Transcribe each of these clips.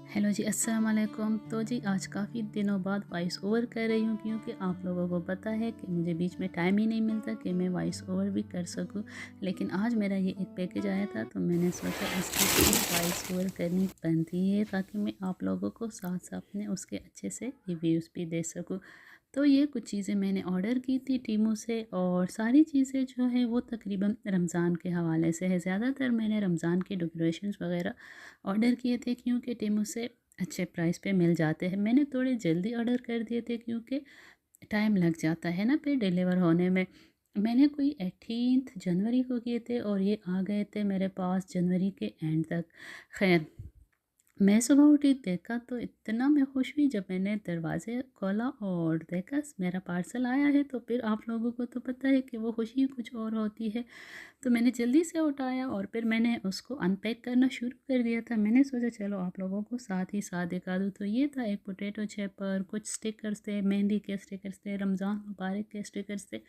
Hello जी, अस्सलाम वालेकुम। तो जी आज काफ़ी दिनों बाद वॉइस ओवर कर रही हूँ क्योंकि आप लोगों को पता है कि मुझे बीच में टाइम ही नहीं मिलता कि मैं वॉइस ओवर भी कर सकूँ। लेकिन आज मेरा ये एक पैकेज आया था तो मैंने सोचा इसकी भी वॉइस ओवर करनी बनती है ताकि मैं आप लोगों को साथ साथ में उसके अच्छे से रिव्यूज़ भी दे सकूँ। तो ये कुछ चीज़ें मैंने ऑर्डर की थी टीमू से और सारी चीज़ें जो है वो तकरीबन रमज़ान के हवाले से है। ज़्यादातर मैंने रमज़ान के डेकोरेशंस वगैरह ऑर्डर किए थे क्योंकि टीमू से अच्छे प्राइस पे मिल जाते हैं। मैंने थोड़े जल्दी ऑर्डर कर दिए थे क्योंकि टाइम लग जाता है ना फिर डिलीवर होने में। मैंने कोई 18 जनवरी को किए थे और ये आ गए थे मेरे पास जनवरी के एंड तक। खैर, मैं सुबह उठी देखा तो इतना मैं खुश हुई जब मैंने दरवाज़े खोला और देखा मेरा पार्सल आया है। तो फिर आप लोगों को तो पता है कि वो खुशी कुछ और होती है। तो मैंने जल्दी से उठाया और फिर मैंने उसको अनपैक करना शुरू कर दिया था। मैंने सोचा चलो आप लोगों को साथ ही साथ दिखा दूँ। तो ये था एक पोटैटो चिपर, कुछ स्टिकर्स थे, मेहंदी के स्टिकर्स थे, रमज़ान मुबारक के स्टिकर्स थे।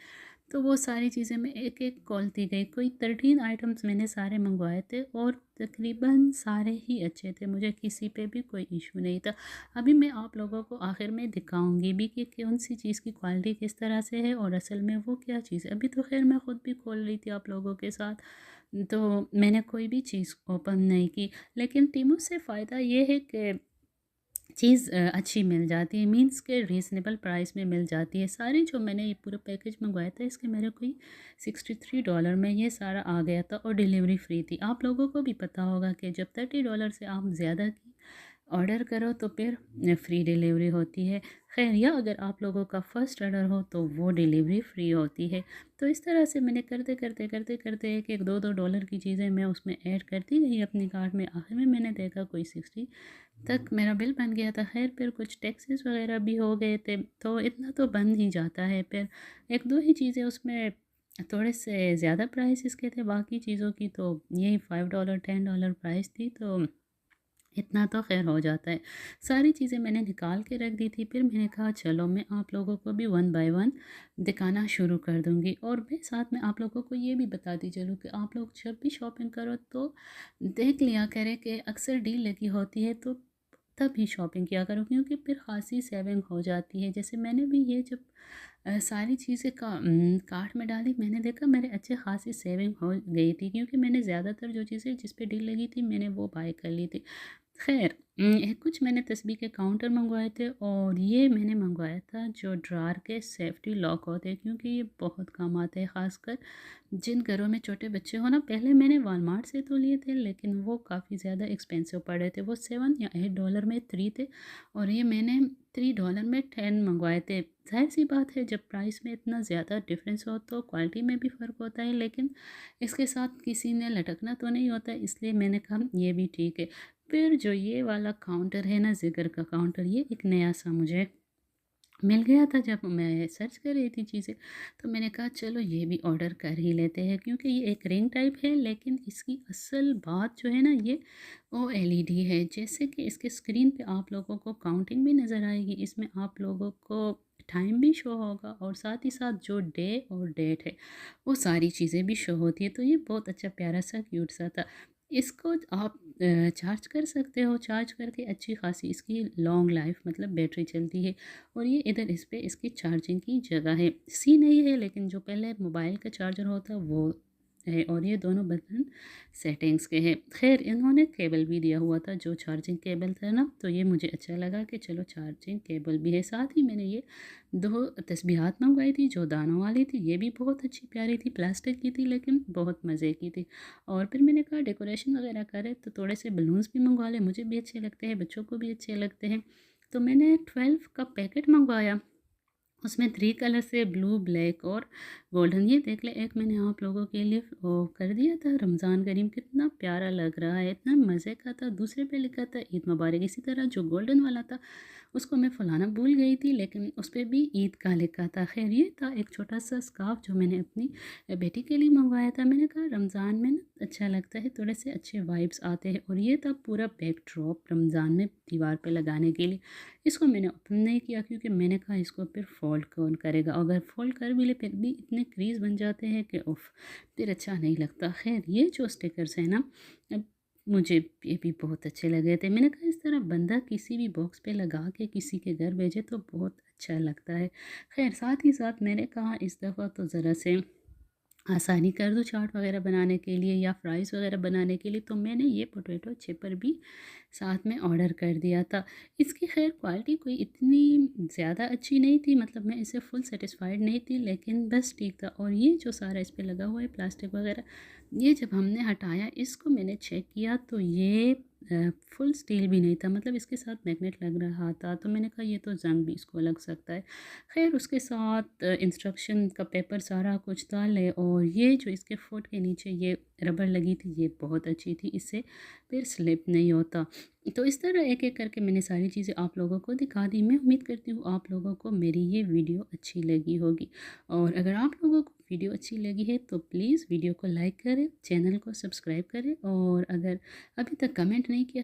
तो वो सारी चीज़ें मैं एक-एक खोलती गई। कोई 13 आइटम्स मैंने सारे मँगवाए थे और तकरीबन सारे ही अच्छे थे, मुझे किसी पे भी कोई इश्यू नहीं था। अभी मैं आप लोगों को आखिर में दिखाऊँगी भी कि कौन-सी चीज़ की क्वालिटी किस तरह से है और असल में वो क्या चीज़ है। अभी तो ख़ैर मैं ख़ुद भी खोल रही थी आप लोगों के साथ, तो मैंने कोई भी चीज़ ओपन नहीं की। लेकिन टीमू से फ़ायदा ये है कि चीज़ अच्छी मिल जाती है, मीन्स के रीज़नेबल प्राइस में मिल जाती है। सारी जो मैंने ये पूरा पैकेज मंगवाया था इसके मेरे कोई $63 में ये सारा आ गया था और डिलीवरी फ्री थी। आप लोगों को भी पता होगा कि जब $30 से आप ज़्यादा की ऑर्डर करो तो फिर फ्री डिलीवरी होती है। खैर, या अगर आप लोगों का फर्स्ट ऑर्डर हो तो वो डिलीवरी फ्री होती है। तो इस तरह से मैंने करते एक दो दो डॉलर की चीज़ें मैं उसमें ऐड करती गई अपनी कार्ट में। आखिर में मैंने देखा कोई 60 तक मेरा बिल बन गया था। खैर, फिर कुछ टैक्सेस वगैरह भी हो गए थे तो इतना तो बन ही जाता है। फिर एक दो ही चीज़ें उसमें थोड़े से ज़्यादा प्राइस इसके थे, बाकी चीज़ों की तो यही $5 $10 प्राइस थी, तो इतना तो खैर हो जाता है। सारी चीज़ें मैंने निकाल के रख दी थी। फिर मैंने कहा चलो मैं आप लोगों को भी वन बाय वन दिखाना शुरू कर दूँगी और मैं साथ में आप लोगों को ये भी बताती चलूँ कि आप लोग जब भी शॉपिंग करो तो देख लिया करें कि अक्सर डील लगी होती है तो तभी शॉपिंग किया करो क्योंकि फिर ख़ासी सेविंग हो जाती है। जैसे मैंने भी ये जब सारी चीज़ें कार्ट में डाली, मैंने देखा मेरे अच्छे ख़ासी सेविंग हो गई थी क्योंकि मैंने ज़्यादातर जो चीज़ें जिस पे डील लगी थी मैंने वो बाय कर ली थी। खैर, कुछ मैंने तस्बीह के काउंटर मंगवाए थे और ये मैंने मंगवाया था जो ड्रॉअर के सेफ्टी लॉक होते हैं क्योंकि ये बहुत काम आते हैं, ख़ासकर जिन घरों में छोटे बच्चे हो ना। पहले मैंने वॉलमार्ट से तो लिए थे लेकिन वो काफ़ी ज़्यादा एक्सपेंसिव पड़े थे। वो $7 या $8 में 3 थे और ये मैंने $3 में 10 मंगवाए थे। ज़ाहिर सी बात है जब प्राइस में इतना ज़्यादा डिफरेंस हो तो क्वालिटी में भी फ़र्क होता है, लेकिन इसके साथ किसी ने लटकना तो नहीं होता, इसलिए मैंने कहा ये भी ठीक है। फिर जो ये वाला काउंटर है ना, ज़िगर का काउंटर, ये एक नया सा मुझे मिल गया था जब मैं सर्च कर रही थी चीज़ें। तो मैंने कहा चलो ये भी ऑर्डर कर ही लेते हैं क्योंकि ये एक रिंग टाइप है लेकिन इसकी असल बात जो है ना ये ओएलईडी है। जैसे कि इसके स्क्रीन पे आप लोगों को काउंटिंग भी नज़र आएगी, इसमें आप लोगों को टाइम भी शो होगा और साथ ही साथ जो डे और डेट है वो सारी चीज़ें भी शो होती है। तो ये बहुत अच्छा प्यारा सा क्यूट सा था। इसको आप चार्ज कर सकते हो, चार्ज करके अच्छी खासी इसकी लॉन्ग लाइफ मतलब बैटरी चलती है। और ये इधर इस पे इसकी चार्जिंग की जगह है, सी नहीं है लेकिन जो पहले मोबाइल का चार्जर होता वो है और ये दोनों बटन सेटिंग्स के हैं। खैर, इन्होंने केबल भी दिया हुआ था जो चार्जिंग केबल था ना, तो ये मुझे अच्छा लगा कि चलो चार्जिंग केबल भी है। साथ ही मैंने ये दो तस्बीहात मंगवाई थी जो दानों वाली थी, ये भी बहुत अच्छी प्यारी थी, प्लास्टिक की थी लेकिन बहुत मज़े की थी। और फिर मैंने कहा डेकोरेशन वगैरह करे तो थोड़े से बलून्स भी मंगवा ले, मुझे भी अच्छे लगते हैं, बच्चों को भी अच्छे लगते हैं। तो मैंने 12 का पैकेट मंगवाया, उसमें 3 कलर से ब्लू, ब्लैक और गोल्डन। ये देख ले, एक मैंने आप लोगों के लिए वो कर दिया था रमज़ान करीम, कितना प्यारा लग रहा है, इतना मज़े का था। दूसरे पे लिखा था ईद मुबारक। इसी तरह जो गोल्डन वाला था उसको मैं फुलाना भूल गई थी लेकिन उस पे भी ईद का लिखा था। खैर, ये था एक छोटा सा स्कार्फ जो मैंने अपनी बेटी के लिए मंगवाया था। मैंने कहा रमज़ान में ना अच्छा लगता है, थोड़े से अच्छे वाइब्स आते हैं। और ये था पूरा बैक ड्रॉप रमज़ान में दीवार पे लगाने के लिए। इसको मैंने ओपन नहीं किया क्योंकि मैंने कहा इसको फिर फ़ोल्ड कौन करेगा, अगर फ़ोल्ड कर भी ले फिर भी इतने क्रीज़ बन जाते हैं कि उफ़, फिर अच्छा नहीं लगता। खैर, ये जो स्टिकर्स हैं ना, मुझे ये भी बहुत अच्छे लगे थे। मैंने कहा इस तरह बंदा किसी भी बॉक्स पे लगा के किसी के घर भेजे तो बहुत अच्छा लगता है। ख़ैर साथ ही साथ मैंने कहा इस दफ़ा तो ज़रा से आसानी कर दो चाट वग़ैरह बनाने के लिए या फ्राइज़ वग़ैरह बनाने के लिए, तो मैंने ये पोटैटो चिपर भी साथ में ऑर्डर कर दिया था। इसकी ख़ैर क्वालिटी कोई इतनी ज़्यादा अच्छी नहीं थी, मतलब मैं इससे फुल सैटिस्फाइड नहीं थी, लेकिन बस ठीक था। और ये जो सारा इस पे लगा हुआ है प्लास्टिक वग़ैरह, ये जब हमने हटाया इसको मैंने चेक किया तो ये फुल स्टील भी नहीं था, मतलब इसके साथ मैग्नेट लग रहा था, तो मैंने कहा ये तो ज़ंग भी इसको लग सकता है। ख़ैर उसके साथ इंस्ट्रक्शन का पेपर सारा कुछ था और ये जो इसके फुट के नीचे ये रबड़ लगी थी ये बहुत अच्छी थी, इससे फिर स्लिप नहीं होता। तो इस तरह एक-एक करके मैंने सारी चीज़ें आप लोगों को दिखा दी। मैं उम्मीद करती हूँ आप लोगों को मेरी ये वीडियो अच्छी लगी होगी, और अगर आप लोगों को वीडियो अच्छी लगी है तो प्लीज़ वीडियो को लाइक करें, चैनल को सब्सक्राइब करें, और अगर अभी तक कमेंट नहीं किया